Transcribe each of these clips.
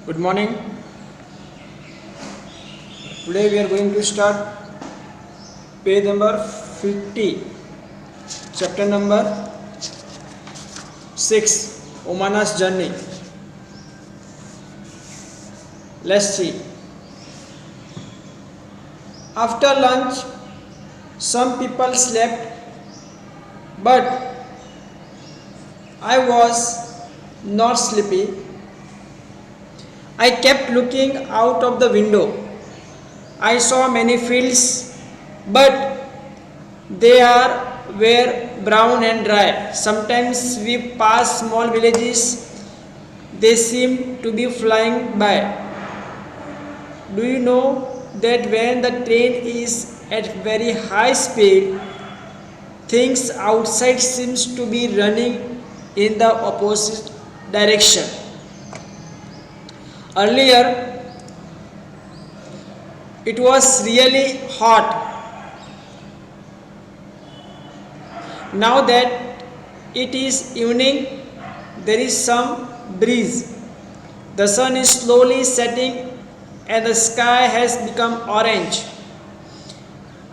Good morning. Today we are going to start page number 50, chapter number 6, Omana's journey. Let's see. After lunch, some people slept, but I was not sleepy. I kept looking out of the window. I saw many fields, but were brown and dry. Sometimes we pass small villages, they seem to be flying by. Do you know that when the train is at very high speed, things outside seems to be running in the opposite direction? Earlier, it was really hot. Now that it is evening, there is some breeze. The sun is slowly setting and the sky has become orange.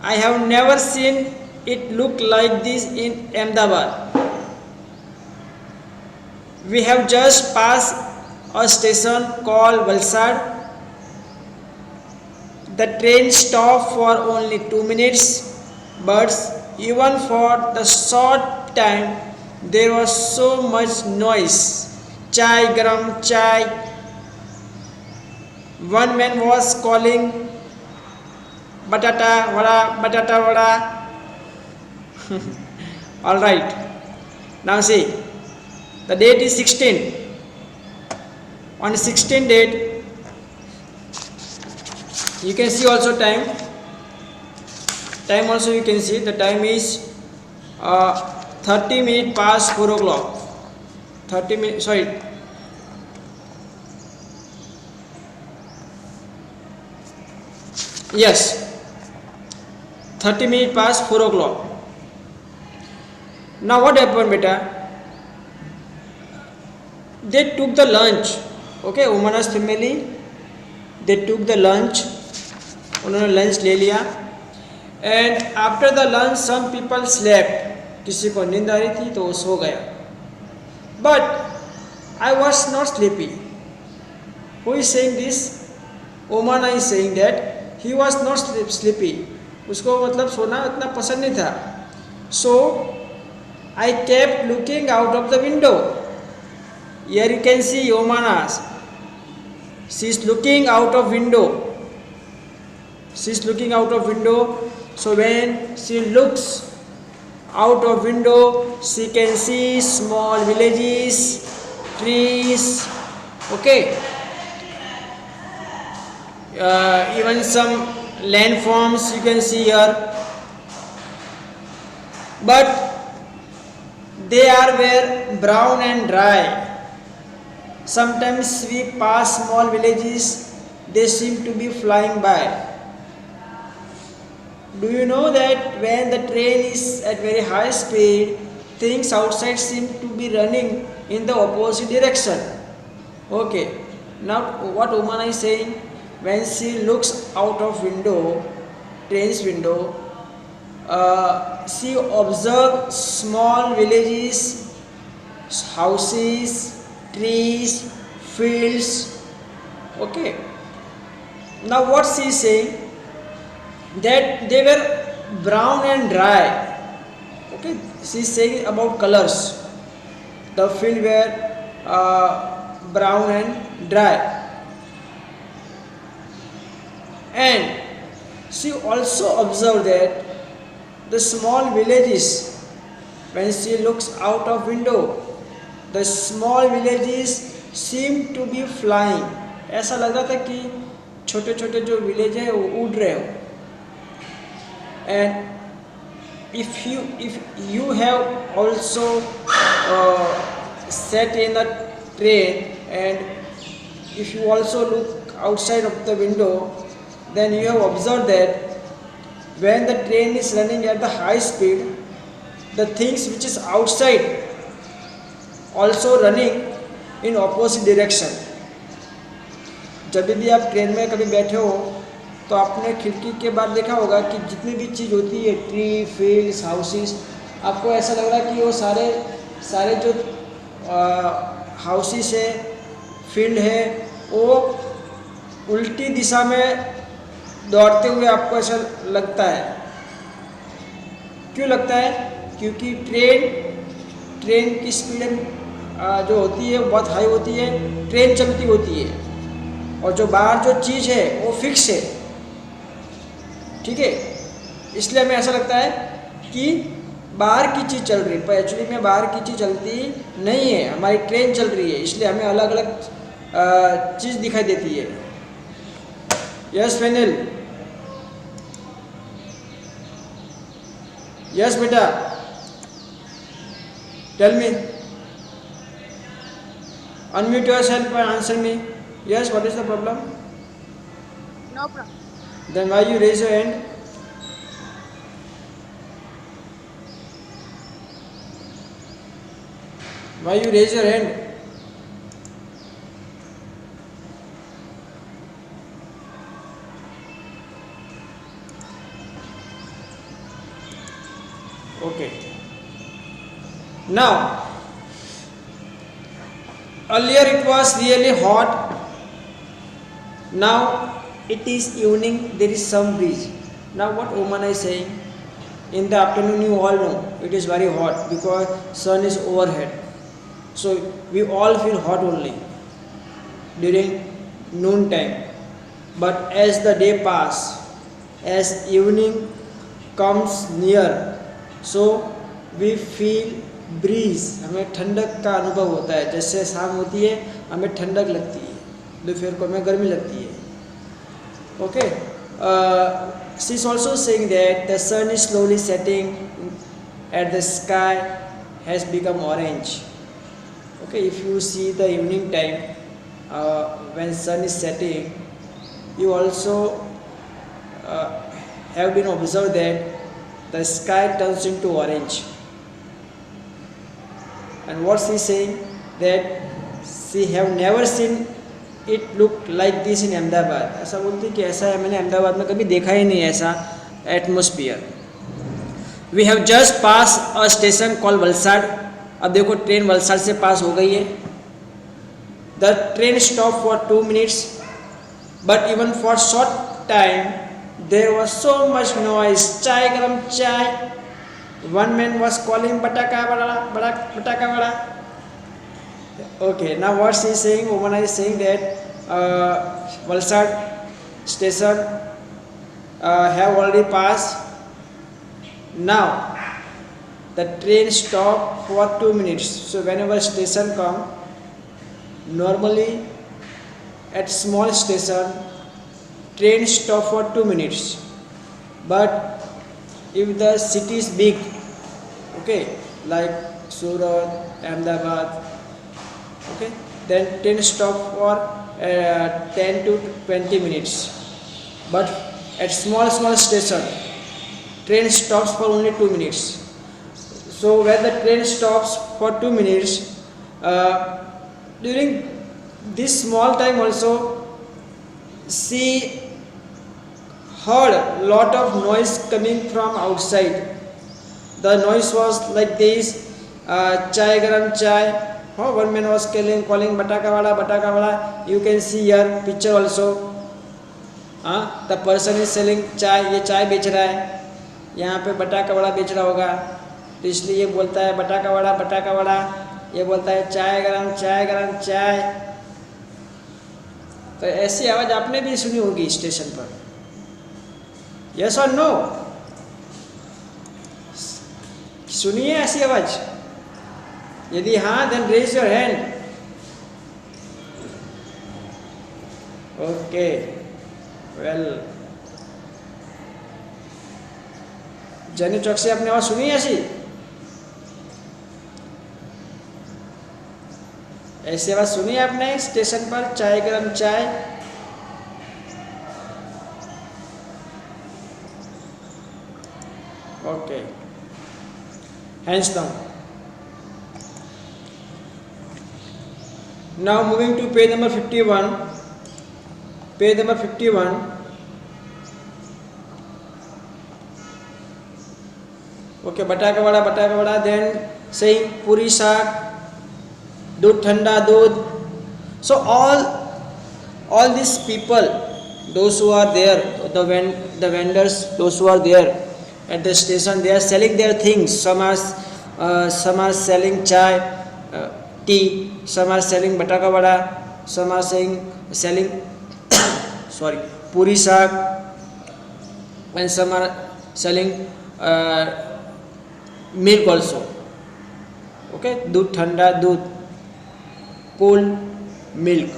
I have never seen it look like this in Ahmedabad. We have just passed a station called Valsad. The train stopped for only 2 minutes, but even for the short time there was so much noise. Chai, garam chai. One man was calling batata vada, batata vada. All right. Now see, the date is 16. On 16 date, you can see also time. Time also you can see. The time is 30 minutes past 4 o'clock. 30 minutes. Sorry. Yes. 30 minutes past 4 o'clock. Now what happened, beta? They took the lunch. Okay, Omana's family, they took the lunch. उन्होंने lunch ले लिया. And after the lunch, some people slept. किसी को नींद आ रही थी तो वो सो गया. But I was not sleepy. Who is saying this? Omana is saying that he was not sleepy. उसको मतलब सोना इतना पसंद नहीं था. So I kept looking out of the window. Here you can see Omana. She is looking out of window. She is looking out of window. So when she looks out of window, she can see small villages, trees. Okay. Even some landforms you can see here. But were brown and dry. Sometimes we pass small villages, they seem to be flying by. Do you know that when the train is at very high speed, things outside seem to be running in the opposite direction? Okay, now what Omana is saying, when she looks out of window, train's window, she observes small villages, houses, trees, fields. Okay. Now what she is saying, that they were brown and dry. Okay. She is saying about colors. The field were brown and dry. And she also observed that the small villages, when she looks out of window, the small villages seem to be flying. ऐसा लग रहा था कि छोटे छोटे जो village है वो उड़ रहे हो. And if you have also sat in a train, and if you also look outside of the window, then you have observed that when the train is running at the high speed, the things which is outside also running in opposite direction. जब भी आप train में कभी बैठे हो तो आपने खिड़की के बाहर देखा होगा कि जितनी भी चीज़ होती है, ट्री, फील्ड्स, हाउसेस, आपको ऐसा लग रहा है कि वो सारे सारे जो हाउसेस है, फील्ड है, वो उल्टी दिशा में दौड़ते हुए आपको ऐसा लगता है। क्यों लगता है? क्योंकि ट्रेन की स्पीड जो होती है बहुत हाई होती है, ट्रेन चलती होती है, और जो बाहर जो चीज़ है वो फिक्स है, ठीक है। इसलिए हमें ऐसा लगता है कि बाहर की चीज़ चल रही है, पर एक्चुअली में बाहर की चीज़ चलती नहीं है, हमारी ट्रेन चल रही है, इसलिए हमें अलग अलग चीज़ दिखाई देती है। यस फैनिल, यस बेटा, tell me, unmute yourself and answer me. Yes, what is the problem? No problem. Then why you raise your hand? Why you raise your hand? Okay. Now, earlier it was really hot. Now it is evening. There is some breeze. Now what Oman is saying? In the afternoon, you all know it is very hot because sun is overhead. So we all feel hot only during noon time. But as the day pass, as evening comes near, so we feel breeze, हमें ठंडक का अनुभव होता है। जैसे शाम होती है हमें ठंडक लगती है, दोपहर को हमें गर्मी लगती है। Okay, she is also saying that the sun is slowly setting at the sky has become orange. Okay, if you see the evening time when sun is setting, you also have been observed that the sky turns into orange. And what she is saying that she have never seen it look like this in Ahmedabad. ऐसा बोलती कि ऐसा है मैंने अहमदाबाद में कभी देखा ही नहीं ऐसा atmosphere. We have just passed a station called Valsad. अब देखो ट्रेन वलसाड से पास हो गई है। The train stopped for 2 minutes, but even for short time there was so much noise. चाय गरम चाय। One man was calling bataka bada, bataka bada. Okay, now what she is saying, woman is saying that Valsad station have already passed. Now the train stopped for 2 minutes. So whenever station come, normally at small station train stop for 2 minutes. But if the city is big, okay, like Surat, Ahmedabad, okay, then train stop for 10 to 20 minutes. But at small station, train stops for only 2 minutes. So when the train stops for 2 minutes, during this small time also, she heard lot of noise coming from outside. The noise was like this, chai garam chai. One man was calling bataka wala. You can see here picture also. The person is selling chai, ये चाय बेच रहा है, यहाँ पे बटाका वड़ा बेच रहा होगा, तो इसलिए ये बोलता है बटाका वड़ा, ये बोलता है चाय गरम चाय। तो ऐसी आवाज़ आपने भी सुनी होगी स्टेशन पर। यस और नो? सुनिए ऐसी आवाज? यदि हाँ, then raise your hand. Okay, well, जनी चौक से आपने आवाज सुनी ऐसी? ऐसी आवाज सुनी आपने स्टेशन पर, चाय गरम चाय? Okay, hands down. Now moving to page number 51. Page number 51. Okay, बटाका vada. Then saying पूरी साग, दूध ठंडा दूध. So all these people, those who are there, the vendors, those who are there at the station, they are selling their things. Some are selling chai, tea. Some are selling bataka vada. Some are selling sorry, puri saag, and some are selling milk also. Okay, दूध ठंडा दूध, cold milk.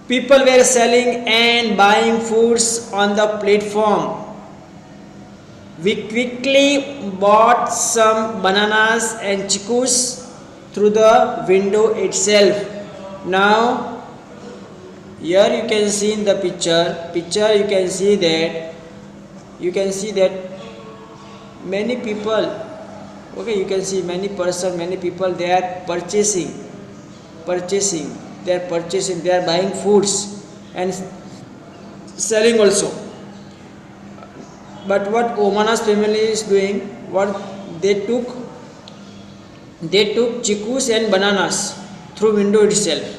People were selling and buying foods on the platform. We quickly bought some bananas and chickus through the window itself. Now, here you can see in the picture you can see that many people, okay, you can see many people, they are purchasing, they are buying foods and selling also. But what Omana's family is doing, what they took chickus and bananas through window itself.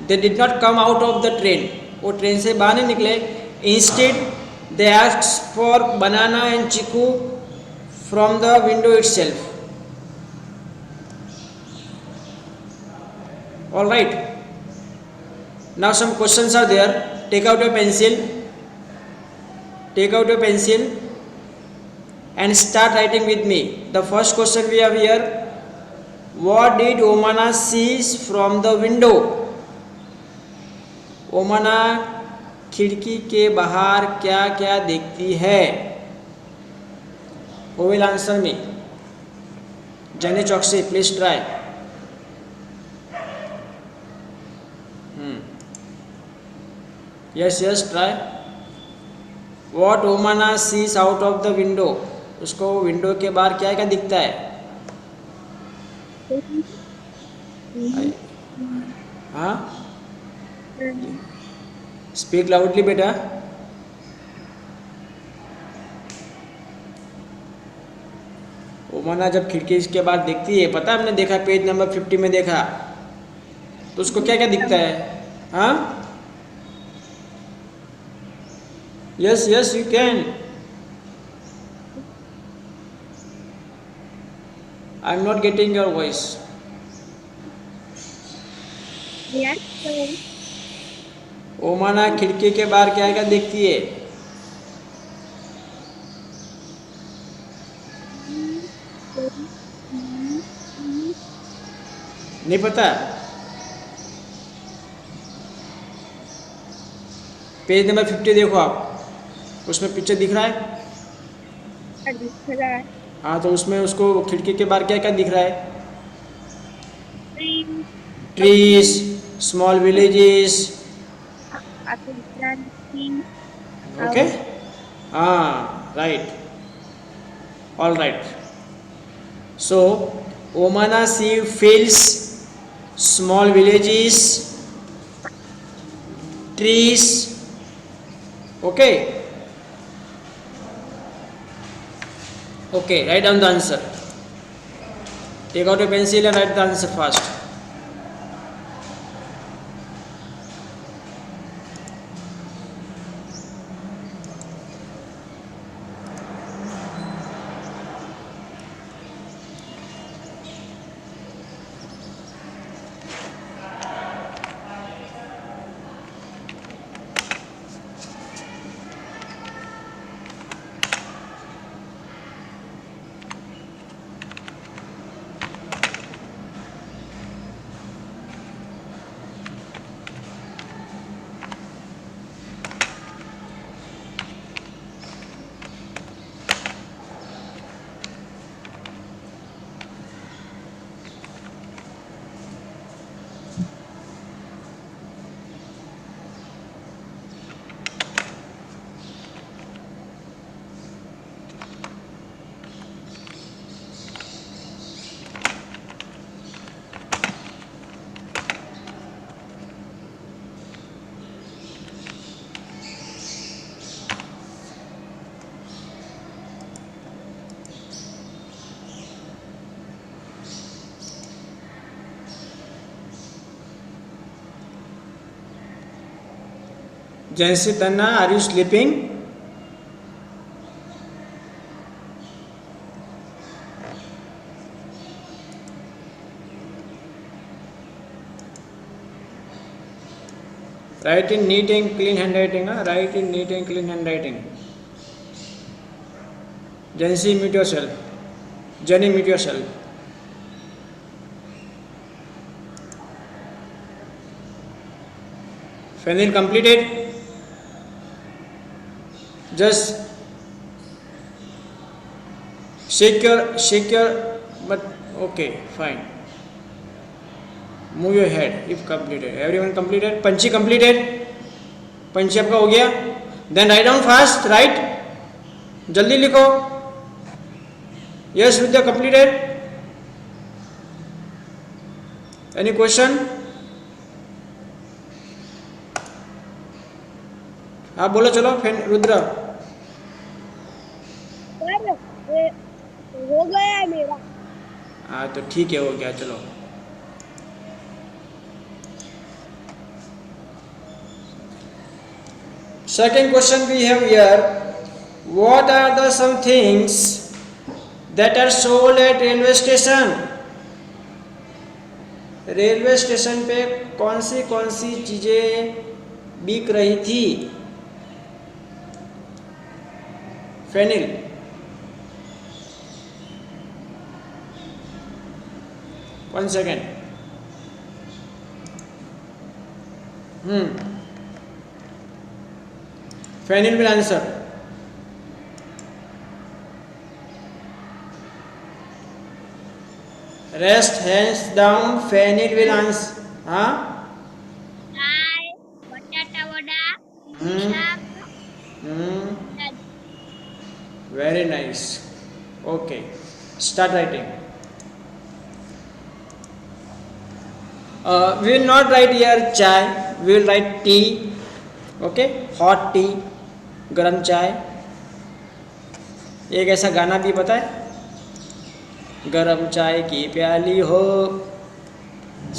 They did not come out of the train. वो train से बाहर नहीं निकले. Instead, they asked for banana and chiku from the window itself. All right. Now some questions are there. Take out your pencil and start writing with me. The first question we have here. What did Omana see from the window? ओमना खिड़की के बाहर क्या क्या देखती है? Who will answer me? Jenny Choksi, please try. Yes, try. What Omana sees out of the window? उसको window के बाहर क्या क्या दिखता है? हाँ? स्पीक लाउडली बेटा. ओमना जब खिड़की के बाद देखती है, पता है, हमने देखा पेज नंबर 50 में देखा, तो उसको क्या क्या दिखता है? हाँ, yes you can. I am not getting your voice. ओमाना खिड़की के बाहर क्या क्या देखती है? नहीं पता? पेज नंबर 50 देखो आप, उसमें पिक्चर दिख रहा है? हाँ, तो उसमें उसको खिड़की के बाहर क्या क्या दिख रहा है? Trees, small villages. Okay? Right. All right. So, Omana see fields, small villages, trees. Okay? Okay, write down the answer. Take out a pencil and write the answer fast. Jansi Tanna, are you sleeping? Write in neat and clean handwriting. Write in neat and clean handwriting. Jansi, mute yourself. Jenny, mute yourself. Fenil completed. Just shake your, but okay, fine. Move your head if completed. Everyone completed. Panchi completed. पंची आपका हो गया. Then write down fast. Write. जल्दी लिखो. Yes, Vidya completed. Any question? आप बोलो चलो. Rudra. Sir हो गया है मेरा. हाँ तो ठीक है, हो गया. चलो. Second question we have here. What are the some things that are sold at railway station? Railway station पे कौन सी चीजें बिक रही थी? Phenyl. 1 second. Fenil will answer. Rest hands down. Fenil will answer. हाँ? दाल, बटाटा वड़ा, शाक. Very nice. Okay. Start writing. We will not write here chai. We will write tea. Okay. Hot tea. गरम चाय. एक ऐसा गाना भी पता है, गरम चाय की प्याली हो.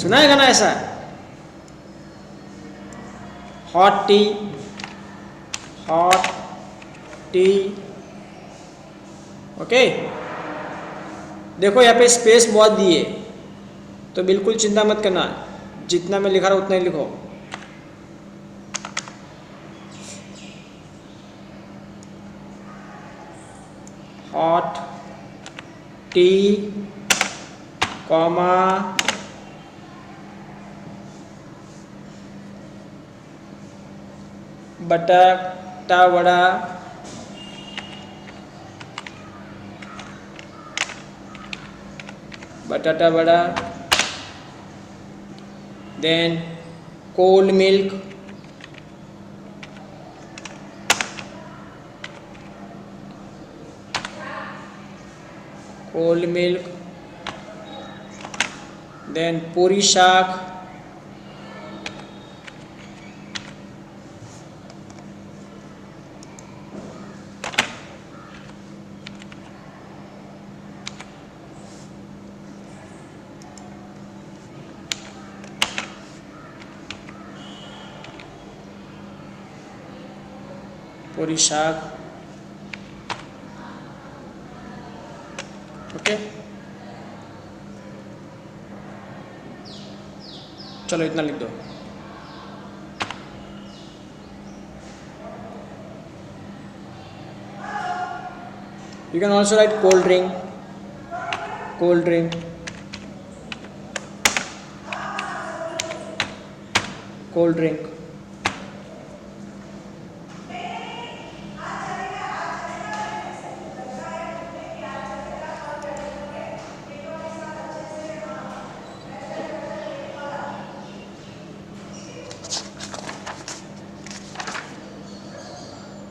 सुना है गाना ऐसा? Hot T. Hot T. Okay. देखो यहाँ पे स्पेस बहुत दिए, तो बिल्कुल चिंता मत करना. जितना मैं लिखा रहा हूँ उतना ही लिखो. हॉट टी कॉमा बटाटा vada then cold milk, then puri shaak, okay. चलो इतना लिख दो. You can also write cold drink.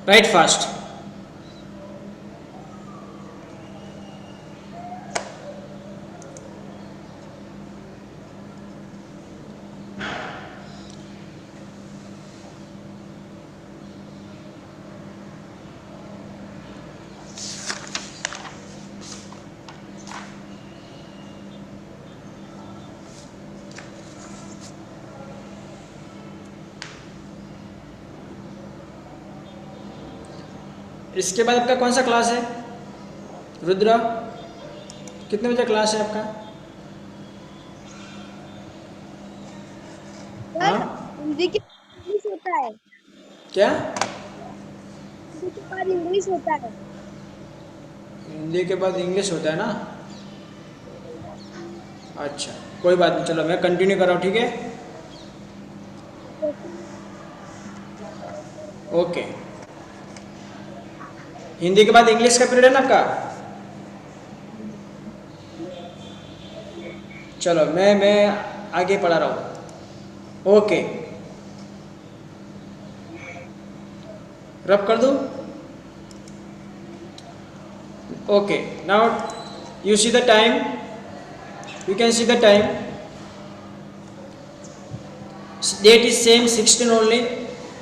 Write fast. इसके बाद आपका कौन सा क्लास है रुद्र? कितने बजे क्लास है आपका? सर हाँ हिंदी के इंग्लिश होता है, क्या? हिंदी के बाद इंग्लिश होता है। हिंदी के बाद इंग्लिश होता है ना? अच्छा कोई बात नहीं, चलो मैं कंटिन्यू कर रहा हूँ, ठीक है? ओके, हिंदी के बाद इंग्लिश का पीरियड है ना आपका? चलो मैं आगे पढ़ा रहा हूँ। ओके, रब कर दूँ? Okay, now you see the time, you can see the time, date is same 16 only,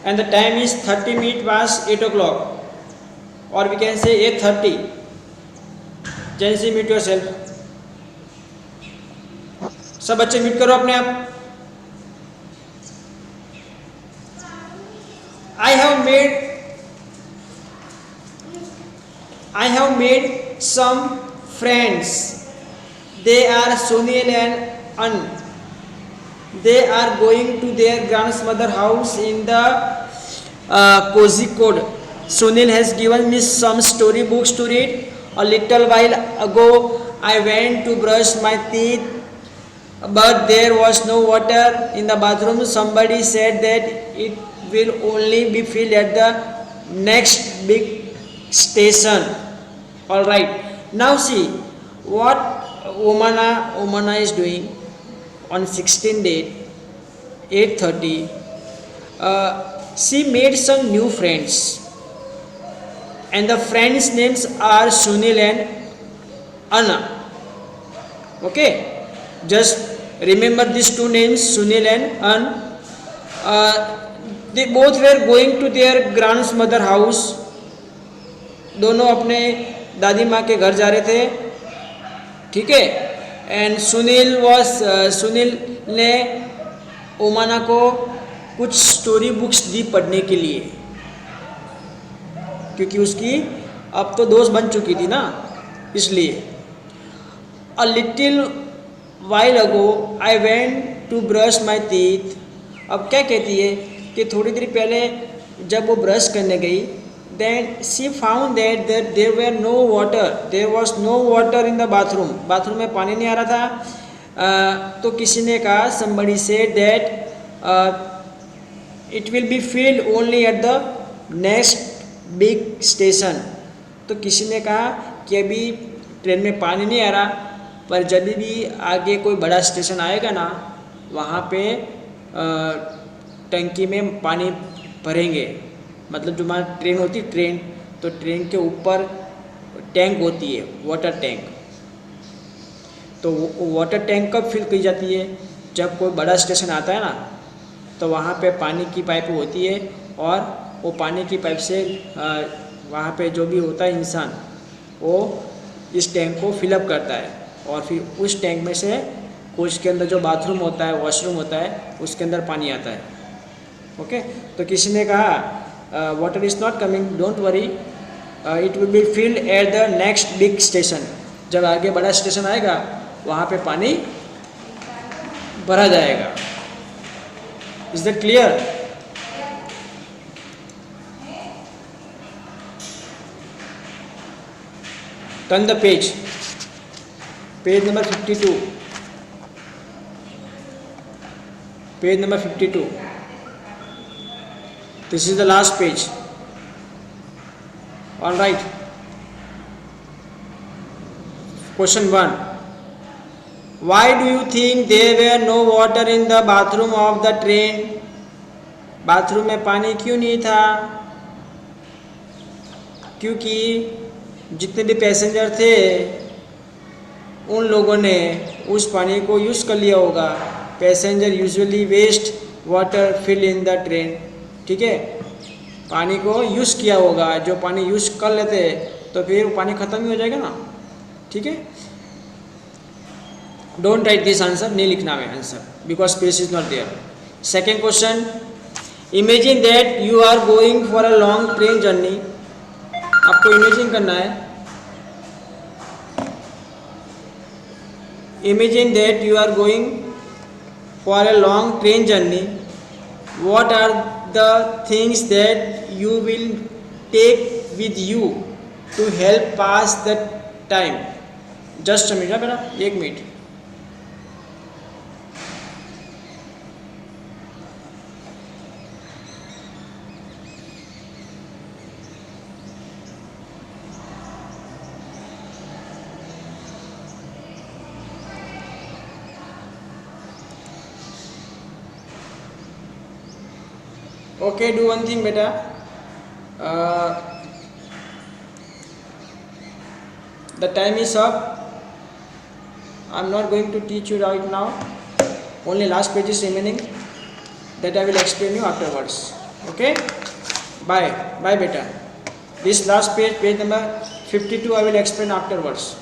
and the time is 30 minutes past 8 o'clock, or we can say 8:30. Jancy, mute yourself. सब बच्चे म्यूट करो अपने आप. I have made some friends. They are Sunil and An. They are going to their grandmother house in the Kozhikode. Sunil has given me some storybooks to read. A little while ago, I went to brush my teeth, but there was no water in the bathroom. Somebody said that it will only be filled at the next big station. All right. Now see what Omana is doing on 16 date 8:30. She made some new friends, and the friends' names are Sunil and Anna. Okay, just remember these two names, Sunil and Anna. They both were going to their grandmother house. दोनों अपने दादी माँ के घर जा रहे थे, ठीक है? एंड सुनील ने ओमाना को कुछ स्टोरी बुक्स दी पढ़ने के लिए, क्योंकि उसकी अब तो दोस्त बन चुकी थी ना, इसलिए. A little while ago I went to brush my teeth. अब क्या कहती है कि थोड़ी देर पहले जब वो ब्रश करने गई, then she found that there were no water, there was no water in the bathroom. Bathroom में पानी नहीं आ रहा था. तो किसी ने कहा, somebody said that it will be filled only at the next big station. तो किसी ने कहा कि अभी ट्रेन में पानी नहीं आ रहा, पर जब भी आगे कोई बड़ा स्टेशन आएगा ना, वहाँ पे टंकी में पानी भरेंगे. मतलब जो हमारी ट्रेन होती है, ट्रेन, तो ट्रेन के ऊपर टैंक होती है, वाटर टैंक. तो वाटर टैंक कब फिल की जाती है? जब कोई बड़ा स्टेशन आता है ना, तो वहाँ पे पानी की पाइप होती है, और वो पानी की पाइप से वहाँ पे जो भी होता है इंसान, वो इस टैंक को फिलअप करता है, और फिर उस टैंक में से उसके अंदर जो बाथरूम होता है, वॉशरूम होता है, उसके अंदर पानी आता है. ओके, तो किसी ने कहा water is not coming, don't worry, it will be filled at the next big station. जब आगे बड़ा स्टेशन आएगा, वहाँ पे पानी भरा जाएगा. Is that clear? Turn the page number 52. Page number 52. This is the last page. All right. Question 1. Why do you think there were no water in the bathroom of the train? Bathroom में पानी क्यों नहीं था? क्योंकि जितने भी passenger थे, उन लोगों ने उस पानी को यूज़ कर लिया होगा. Passenger usually waste water fill in the train. ठीक है, पानी को यूज़ किया होगा. जो पानी यूज़ कर लेते तो फिर पानी ख़त्म ही हो जाएगा ना. ठीक है, डोंट राइट दिस आंसर, नहीं लिखना है answer, because space is not there. Second question, imagine that you are going for a long train journey. आपको इमेजिन करना है. Imagine that you are going for a long train journey. What are the things that you will take with you to help pass the time? Just a minute, बेटा, 1 minute. Okay, do one thing, beta. The time is up. I'm not going to teach you right now. Only last page is remaining. That I will explain you afterwards. Okay? Bye. Bye, beta. This last page, page number 52, I will explain afterwards.